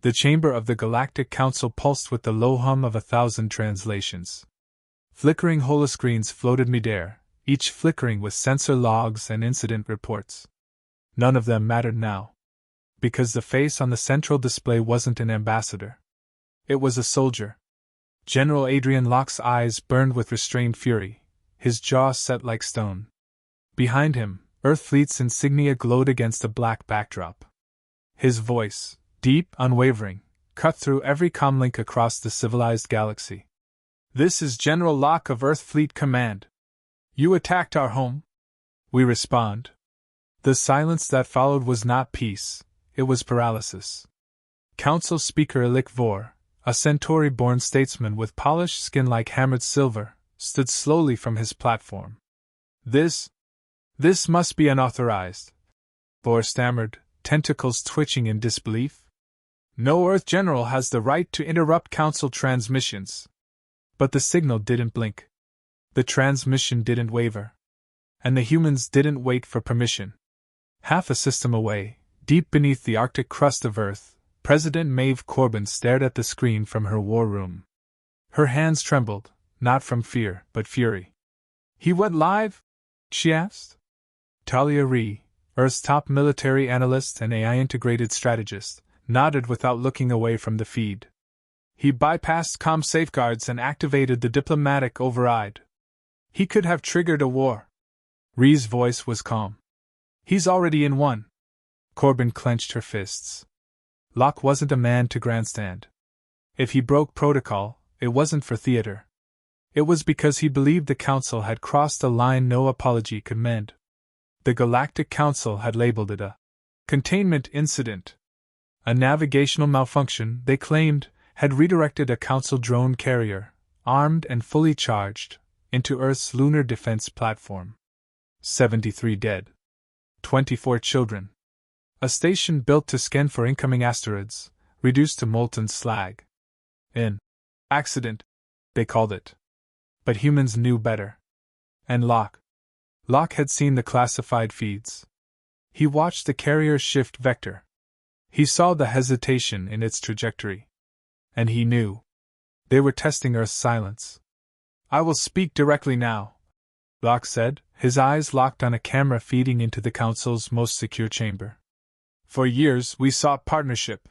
The chamber of the Galactic Council pulsed with the low hum of 1,000 translations. Flickering holoscreens floated midair, each flickering with sensor logs and incident reports. None of them mattered now, because the face on the central display wasn't an ambassador. It was a soldier. General Adrian Locke's eyes burned with restrained fury, his jaw set like stone. Behind him, Earthfleet's insignia glowed against a black backdrop. His voice, deep, unwavering, cut through every comlink across the civilized galaxy. "This is General Locke of Earthfleet Command. You attacked our home?" We respond. The silence that followed was not peace, it was paralysis. Council Speaker Elik Vor, a Centauri-born statesman with polished skin like hammered silver, stood slowly from his platform. This must be unauthorized," Vor stammered, tentacles twitching in disbelief. "No Earth general has the right to interrupt Council transmissions." But the signal didn't blink. The transmission didn't waver. And the humans didn't wait for permission. Half a system away, deep beneath the Arctic crust of Earth, President Maeve Corbin stared at the screen from her war room. Her hands trembled, not from fear, but fury. "He went live?" she asked. Talia Ree, Earth's top military analyst and AI-integrated strategist, nodded without looking away from the feed. "He bypassed comm safeguards and activated the diplomatic override. He could have triggered a war." Ree's voice was calm. "He's already in one." Corbin clenched her fists. Locke wasn't a man to grandstand. If he broke protocol, it wasn't for theater. It was because he believed the Council had crossed a line no apology could mend. The Galactic Council had labeled it a containment incident. A navigational malfunction, they claimed, had redirected a Council drone carrier, armed and fully charged, into Earth's lunar defense platform. 73 dead. 24 children. A station built to scan for incoming asteroids, reduced to molten slag. An accident, they called it. But humans knew better. And Locke had seen the classified feeds. He watched the carrier shift vector. He saw the hesitation in its trajectory. And he knew. They were testing Earth's silence. "I will speak directly now," Locke said, his eyes locked on a camera feeding into the Council's most secure chamber. "For years we sought partnership.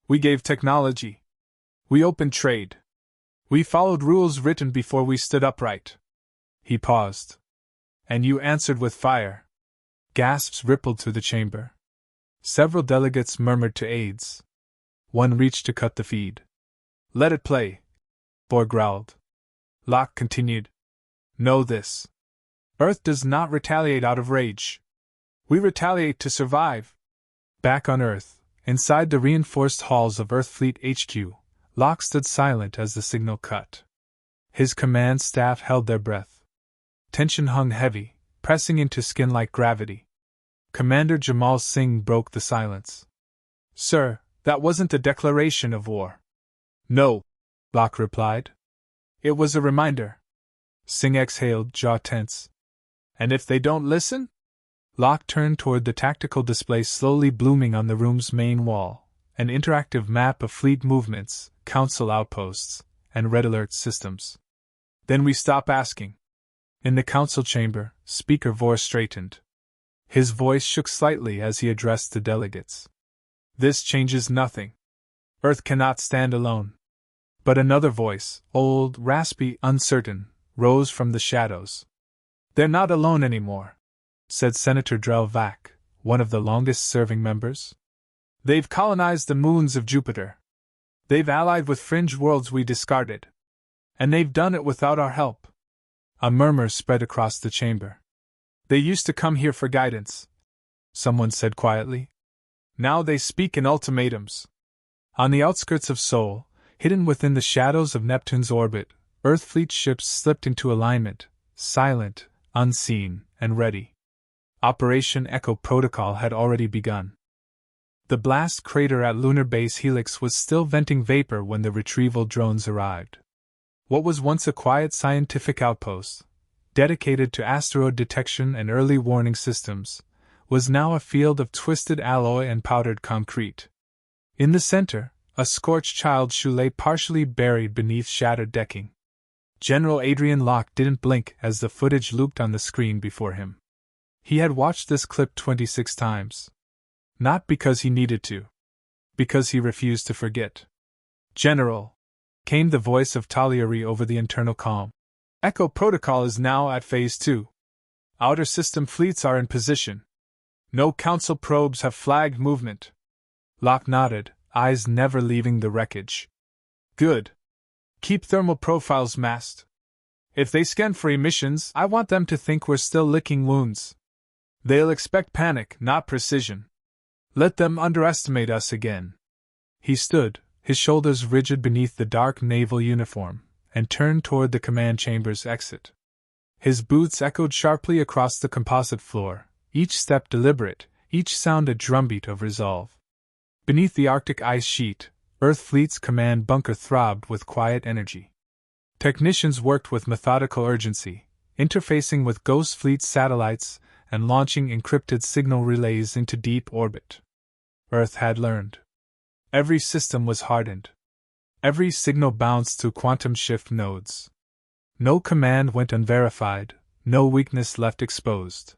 We gave technology. We opened trade. We followed rules written before we stood upright." He paused. "And you answered with fire." Gasps rippled through the chamber. Several delegates murmured to aides. One reached to cut the feed. "Let it play," Vor growled. Locke continued. "Know this. Earth does not retaliate out of rage. We retaliate to survive." Back on Earth, inside the reinforced halls of Earthfleet HQ, Locke stood silent as the signal cut. His command staff held their breath. Tension hung heavy, pressing into skin like gravity. Commander Jamal Singh broke the silence. "Sir, that wasn't a declaration of war." "No," Locke replied. "It was a reminder." Singh exhaled, jaw tense. "And if they don't listen?" Locke turned toward the tactical display slowly blooming on the room's main wall, an interactive map of fleet movements, Council outposts, and red alert systems. "Then we stop asking." In the Council chamber, Speaker Vor straightened. His voice shook slightly as he addressed the delegates. "This changes nothing. Earth cannot stand alone." But another voice, old, raspy, uncertain, rose from the shadows. "They're not alone anymore," said Senator Drell Vac, one of the longest-serving members. "They've colonized the moons of Jupiter. They've allied with fringe worlds we discarded. And they've done it without our help." A murmur spread across the chamber. "They used to come here for guidance," someone said quietly. "Now they speak in ultimatums." On the outskirts of Sol, hidden within the shadows of Neptune's orbit, Earthfleet ships slipped into alignment, silent, unseen, and ready. Operation Echo Protocol had already begun. The blast crater at Lunar Base Helix was still venting vapor when the retrieval drones arrived. What was once a quiet scientific outpost, dedicated to asteroid detection and early warning systems, was now a field of twisted alloy and powdered concrete. In the center, A scorched child's shoe lay partially buried beneath shattered decking. General Adrian Locke didn't blink as the footage looped on the screen before him. He had watched this clip 26 times. Not because he needed to. Because he refused to forget. General, came the voice of Talia over the internal comm. Echo Protocol is now at Phase 2. Outer system fleets are in position. No Council probes have flagged movement. Locke nodded, eyes never leaving the wreckage. Good. Keep thermal profiles masked. If they scan for emissions, I want them to think we're still licking wounds. They'll expect panic, not precision. Let them underestimate us again. He stood, his shoulders rigid beneath the dark naval uniform, and turned toward the command chamber's exit. His boots echoed sharply across the composite floor, each step deliberate, each sound a drumbeat of resolve. Beneath the Arctic ice sheet, Earth Fleet's command bunker throbbed with quiet energy. Technicians worked with methodical urgency, interfacing with Ghost Fleet satellites and launching encrypted signal relays into deep orbit. Earth had learned. Every system was hardened. Every signal bounced through quantum shift nodes. No command went unverified, no weakness left exposed.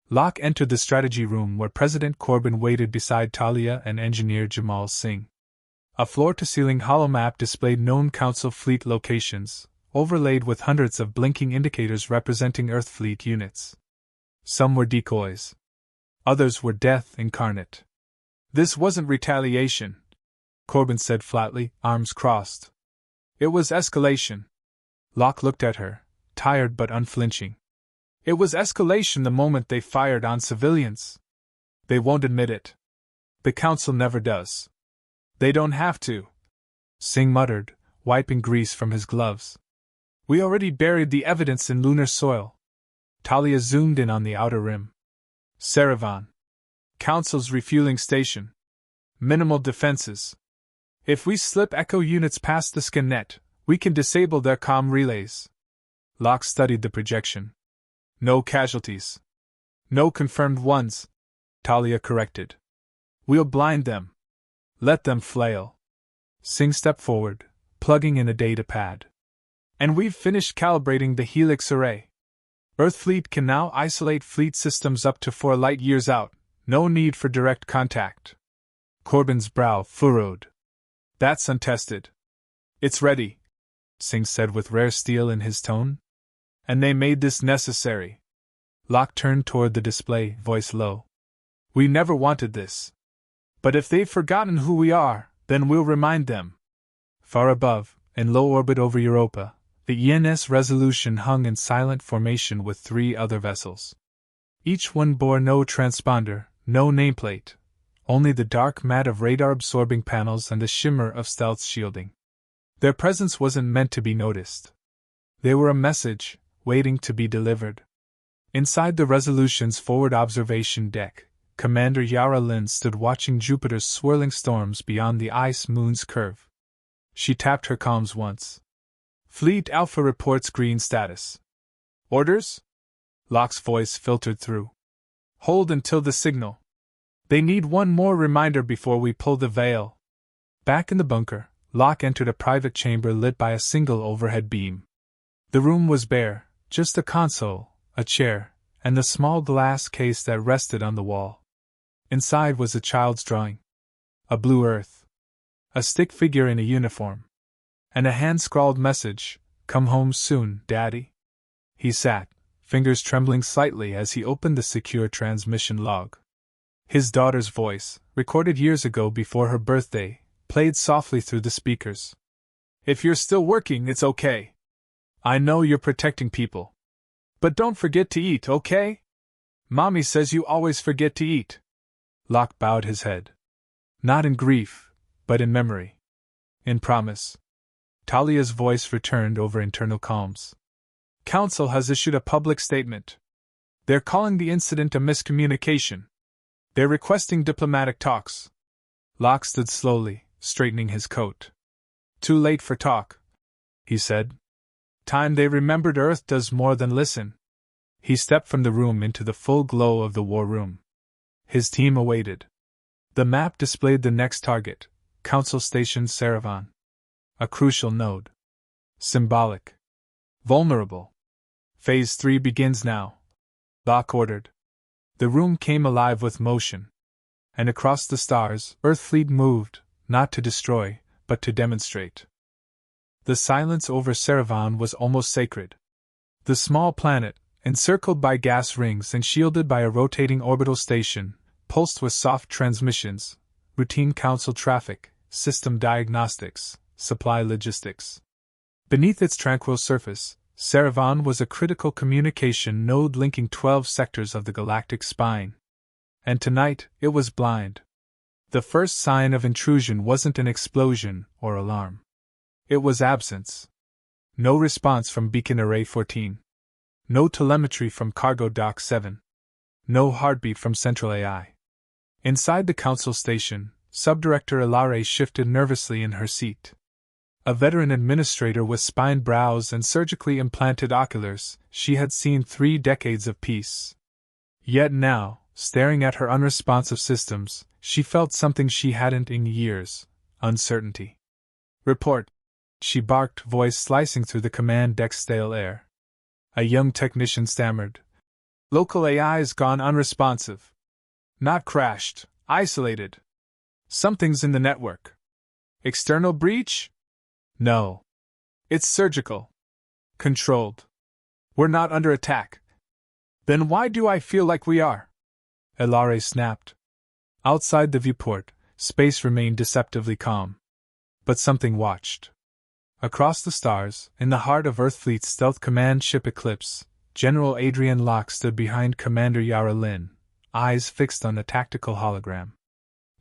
Locke entered the strategy room where President Corbin waited beside Talia and Engineer Jamal Singh. A floor-to-ceiling holomap displayed known Council fleet locations, overlaid with hundreds of blinking indicators representing Earth fleet units. Some were decoys. Others were death incarnate. This wasn't retaliation, Corbin said flatly, arms crossed. It was escalation. Locke looked at her, tired but unflinching. It was escalation the moment they fired on civilians. They won't admit it. The Council never does. They don't have to, Singh muttered, wiping grease from his gloves. We already buried the evidence in lunar soil. Talia zoomed in on the outer rim. Saravan. Council's refueling station. Minimal defenses. If we slip Echo units past the scan net, we can disable their comm relays. Locke studied the projection. No casualties. No confirmed ones, Talia corrected. We'll blind them. Let them flail. Singh stepped forward, plugging in a data pad. And we've finished calibrating the Helix array. Earth Fleet can now isolate fleet systems up to 4 light years out, no need for direct contact. Corbin's brow furrowed. That's untested. It's ready, Singh said with rare steel in his tone. And they made this necessary. Locke turned toward the display, voice low. We never wanted this. But if they've forgotten who we are, then we'll remind them. Far above, in low orbit over Europa, the ENS Resolution hung in silent formation with 3 other vessels. Each one bore no transponder, no nameplate, only the dark mat of radar-absorbing panels and the shimmer of stealth shielding. Their presence wasn't meant to be noticed. They were a message, waiting to be delivered. Inside the Resolution's forward observation deck, Commander Yara Lin stood watching Jupiter's swirling storms beyond the ice moon's curve. She tapped her comms once. Fleet Alpha reports green status. Orders? Locke's voice filtered through. Hold until the signal. They need one more reminder before we pull the veil. Back in the bunker, Locke entered a private chamber lit by a single overhead beam. The room was bare, just a console, a chair, and the small glass case that rested on the wall. Inside was a child's drawing. A blue earth. A stick figure in a uniform. And a hand-scrawled message, "Come home soon, Daddy." He sat, fingers trembling slightly as he opened the secure transmission log. His daughter's voice, recorded years ago before her birthday, played softly through the speakers. If you're still working, it's okay. I know you're protecting people. But don't forget to eat, okay? Mommy says you always forget to eat. Locke bowed his head. Not in grief, but in memory. In promise. Talia's voice returned over internal comms. Council has issued a public statement. They're calling the incident a miscommunication. They're requesting diplomatic talks. Locke stood slowly, straightening his coat. Too late for talk, he said. Time they remembered Earth does more than listen. He stepped from the room into the full glow of the war room. His team awaited. The map displayed the next target, Council Station Saravan. A crucial node. Symbolic. Vulnerable. Phase 3 begins now. Locke ordered. The room came alive with motion. And across the stars, Earthfleet moved, not to destroy, but to demonstrate. The silence over Saravan was almost sacred. The small planet, encircled by gas rings and shielded by a rotating orbital station, pulsed with soft transmissions, routine council traffic, system diagnostics, supply logistics. Beneath its tranquil surface, Saravan was a critical communication node linking 12 sectors of the galactic spine. And tonight, it was blind. The first sign of intrusion wasn't an explosion or alarm. It was absence. No response from Beacon Array 14. No telemetry from Cargo Dock 7. No heartbeat from Central AI. Inside the council station, Subdirector Ilare shifted nervously in her seat. A veteran administrator with spined brows and surgically implanted oculars, she had seen 3 decades of peace. Yet now, staring at her unresponsive systems, she felt something she hadn't in years: uncertainty. "Report," she barked, voice slicing through the command deck's stale air. A young technician stammered. "Local AI's gone unresponsive. Not crashed, isolated. Something's in the network." "External breach?" "No. It's surgical. Controlled. We're not under attack." "Then why do I feel like we are?" Ilare snapped. Outside the viewport, space remained deceptively calm. But something watched. Across the stars, in the heart of Earthfleet's stealth command ship Eclipse, General Adrian Locke stood behind Commander Yara Lin, eyes fixed on the tactical hologram.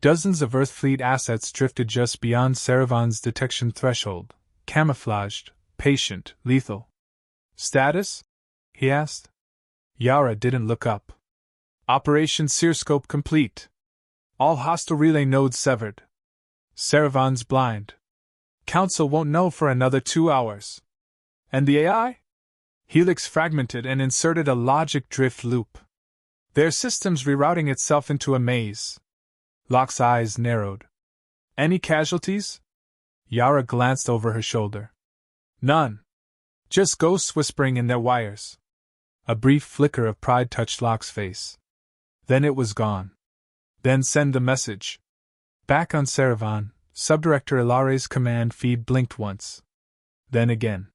Dozens of Earthfleet assets drifted just beyond Saravan's detection threshold, camouflaged, patient, lethal. "Status?" he asked. Yara didn't look up. "Operation Searscope complete. All hostile relay nodes severed. Saravan's blind. Council won't know for another 2 hours. And the AI?" Helix fragmented and inserted a logic drift loop. "Their system's rerouting itself into a maze." Locke's eyes narrowed. "Any casualties?" Yara glanced over her shoulder. "None. Just ghosts whispering in their wires." A brief flicker of pride touched Locke's face. Then it was gone. "Then send the message." Back on Saravan, Subdirector Ilare's command feed blinked once. Then again.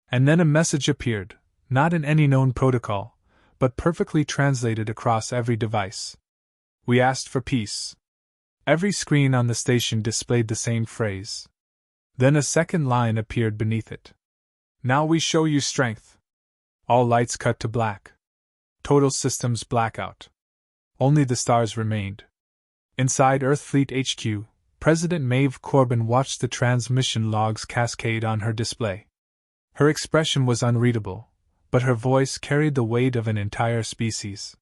And then a message appeared, not in any known protocol, but perfectly translated across every device. "We asked for peace." Every screen on the station displayed the same phrase. Then a second line appeared beneath it. "Now we show you strength." All lights cut to black. Total systems blackout. Only the stars remained. Inside Earthfleet HQ, President Maeve Corbin watched the transmission logs cascade on her display. Her expression was unreadable, but her voice carried the weight of an entire species.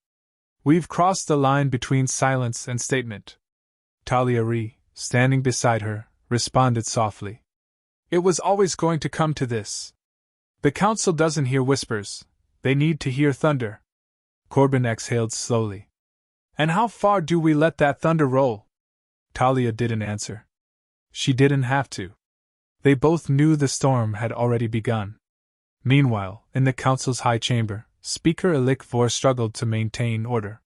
"We've crossed the line between silence and statement." Talia Ree, standing beside her, responded softly. "It was always going to come to this. The Council doesn't hear whispers, they need to hear thunder." Corbin exhaled slowly. "And how far do we let that thunder roll?" Talia didn't answer. She didn't have to. They both knew the storm had already begun. Meanwhile, in the Council's high chamber, Speaker Elik Vor struggled to maintain order.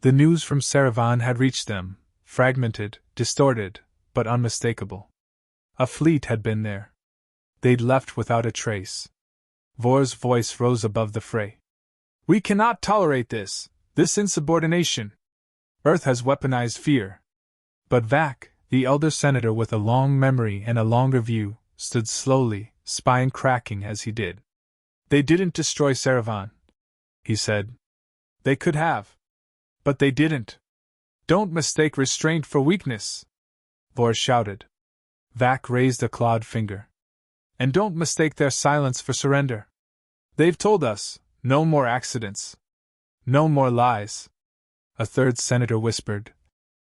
The news from Saravan had reached them, fragmented, distorted, but unmistakable. A fleet had been there. They'd left without a trace. Vor's voice rose above the fray. "We cannot tolerate this insubordination. Earth has weaponized fear." But Vac, the elder senator with a long memory and a longer view, stood slowly, spine cracking as he did. "They didn't destroy Saravan," he said. "They could have. But they didn't. Don't mistake restraint for weakness," Vor shouted. Vac raised a clawed finger. "And don't mistake their silence for surrender. They've told us, no more accidents. No more lies." A third senator whispered.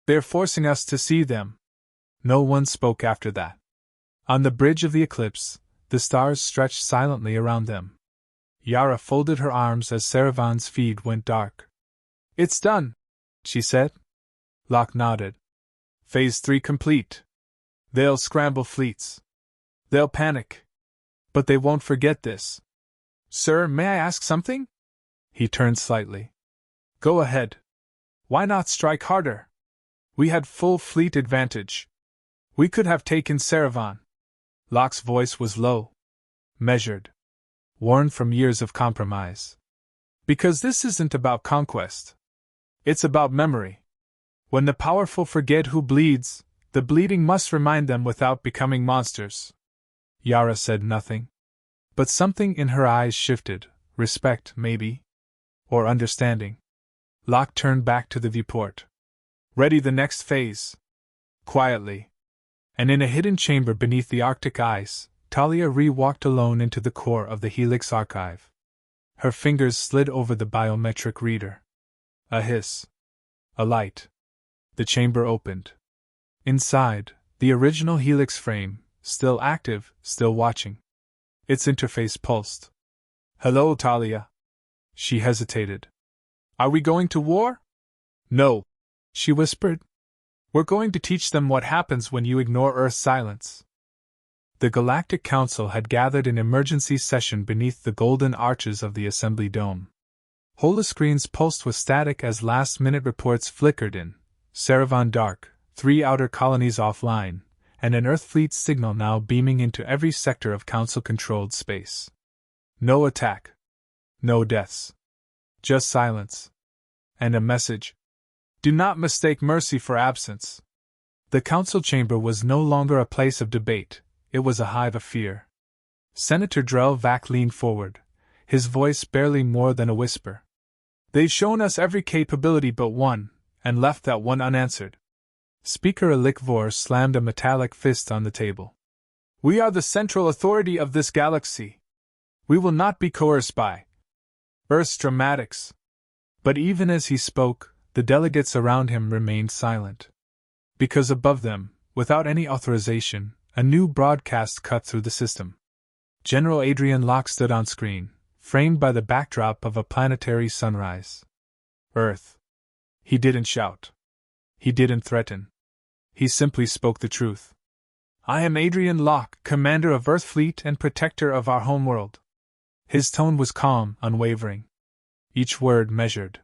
"They're forcing us to see them." No one spoke after that. On the bridge of the Eclipse, the stars stretched silently around them. Yara folded her arms as Saravan's feed went dark. "It's done," she said. Locke nodded. "Phase 3 complete." They'll scramble fleets. They'll panic. But they won't forget this. Sir, may I ask something? He turned slightly. Go ahead. Why not strike harder? We had full fleet advantage. We could have taken Saravan. Locke's voice was low, measured, worn from years of compromise. Because this isn't about conquest. It's about memory. When the powerful forget who bleeds, the bleeding must remind them without becoming monsters. Yara said nothing. But something in her eyes shifted. Respect, maybe? Or understanding. Locke turned back to the viewport. Ready the next phase. Quietly. And in a hidden chamber beneath the Arctic ice, Talia walked alone into the core of the Helix archive. Her fingers slid over the biometric reader. A hiss. A light. The chamber opened. Inside, the original Helix frame, still active, still watching. Its interface pulsed. Hello, Talia. She hesitated. Are we going to war? No, she whispered. We're going to teach them what happens when you ignore Earth's silence. The Galactic Council had gathered in emergency session beneath the golden arches of the Assembly Dome. Holoscreens pulsed with static as last-minute reports flickered in. Saravan dark, 3 outer colonies offline, and an Earth fleet signal now beaming into every sector of Council-controlled space. No attack. No deaths. Just silence. And a message. Do not mistake mercy for absence. The Council chamber was no longer a place of debate, it was a hive of fear. Senator Drell Vac leaned forward, his voice barely more than a whisper. They've shown us every capability but one, and left that one unanswered. Speaker Elikvor slammed a metallic fist on the table. We are the central authority of this galaxy. We will not be coerced by Earth's dramatics. But even as he spoke, the delegates around him remained silent. Because above them, without any authorization, a new broadcast cut through the system. General Adrian Locke stood on screen, framed by the backdrop of a planetary sunrise. Earth. He didn't shout. He didn't threaten. He simply spoke the truth. I am Adrian Locke, commander of Earth Fleet and protector of our homeworld. His tone was calm, unwavering. Each word measured.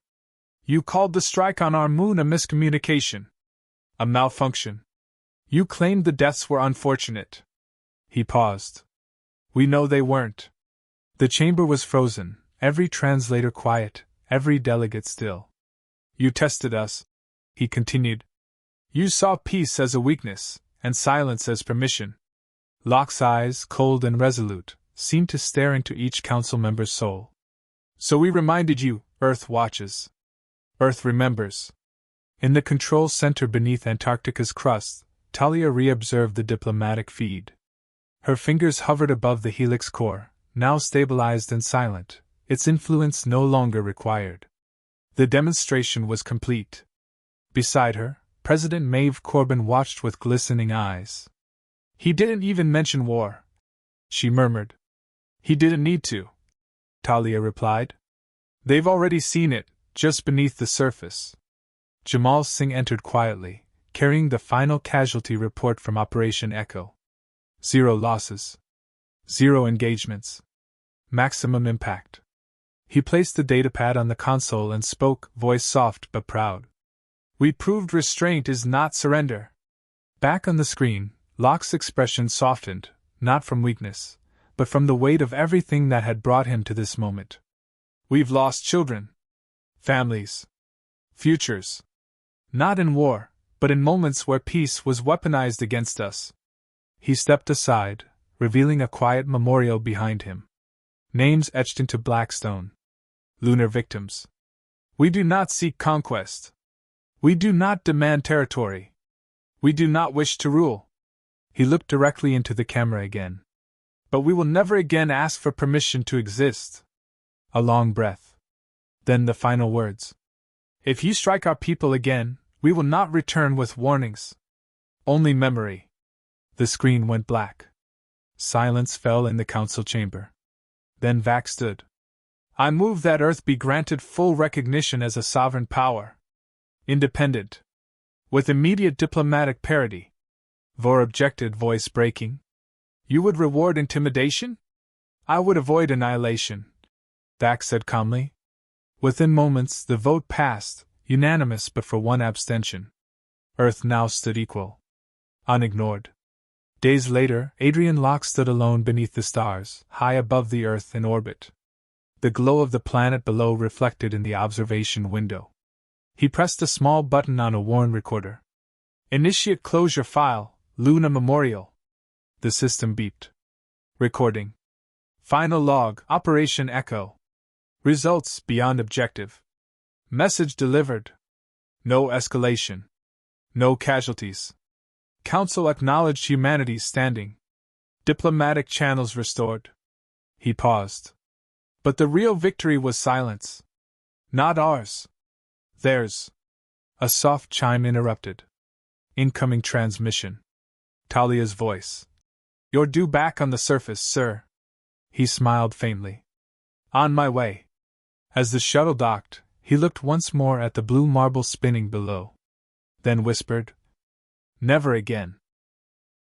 You called the strike on our moon a miscommunication. A malfunction. You claimed the deaths were unfortunate. He paused. We know they weren't. The chamber was frozen, every translator quiet, every delegate still. You tested us, he continued. You saw peace as a weakness, and silence as permission. Locke's eyes, cold and resolute, seemed to stare into each council member's soul. So we reminded you, Earth watches. Earth remembers. In the control center beneath Antarctica's crust, Talia reobserved the diplomatic feed. Her fingers hovered above the Helix core, now stabilized and silent, its influence no longer required. The demonstration was complete. Beside her, President Maeve Corbin watched with glistening eyes. He didn't even mention war, she murmured. He didn't need to, Talia replied. They've already seen it, just beneath the surface. Jamal Singh entered quietly, carrying the final casualty report from Operation Echo. 0 losses. 0 engagements. Maximum impact. He placed the datapad on the console and spoke, voice soft but proud. We proved restraint is not surrender. Back on the screen, Locke's expression softened, not from weakness, but from the weight of everything that had brought him to this moment. We've lost children. Families. Futures. Not in war, but in moments where peace was weaponized against us. He stepped aside, revealing a quiet memorial behind him. Names etched into black stone. Lunar victims. We do not seek conquest. We do not demand territory. We do not wish to rule. He looked directly into the camera again. But we will never again ask for permission to exist. A long breath. Then the final words. If you strike our people again, we will not return with warnings. Only memory. The screen went black. Silence fell in the council chamber. Then Vac stood. I move that Earth be granted full recognition as a sovereign power. Independent. With immediate diplomatic parity. Vor objected, voice breaking. You would reward intimidation? I would avoid annihilation, Dax said calmly. Within moments, the vote passed, unanimous but for one abstention. Earth now stood equal. Unignored. Days later, Adrian Locke stood alone beneath the stars, high above the Earth in orbit. The glow of the planet below reflected in the observation window. He pressed a small button on a worn recorder. Initiate closure file, Luna Memorial. The system beeped. Recording. Final log, Operation Echo. Results beyond objective. Message delivered. No escalation. No casualties. Council acknowledged humanity's standing. Diplomatic channels restored. He paused. But the real victory was silence. Not ours. Theirs. A soft chime interrupted. Incoming transmission. Talia's voice. You're due back on the surface, sir. He smiled faintly. On my way. As the shuttle docked, he looked once more at the blue marble spinning below. Then whispered, Never again.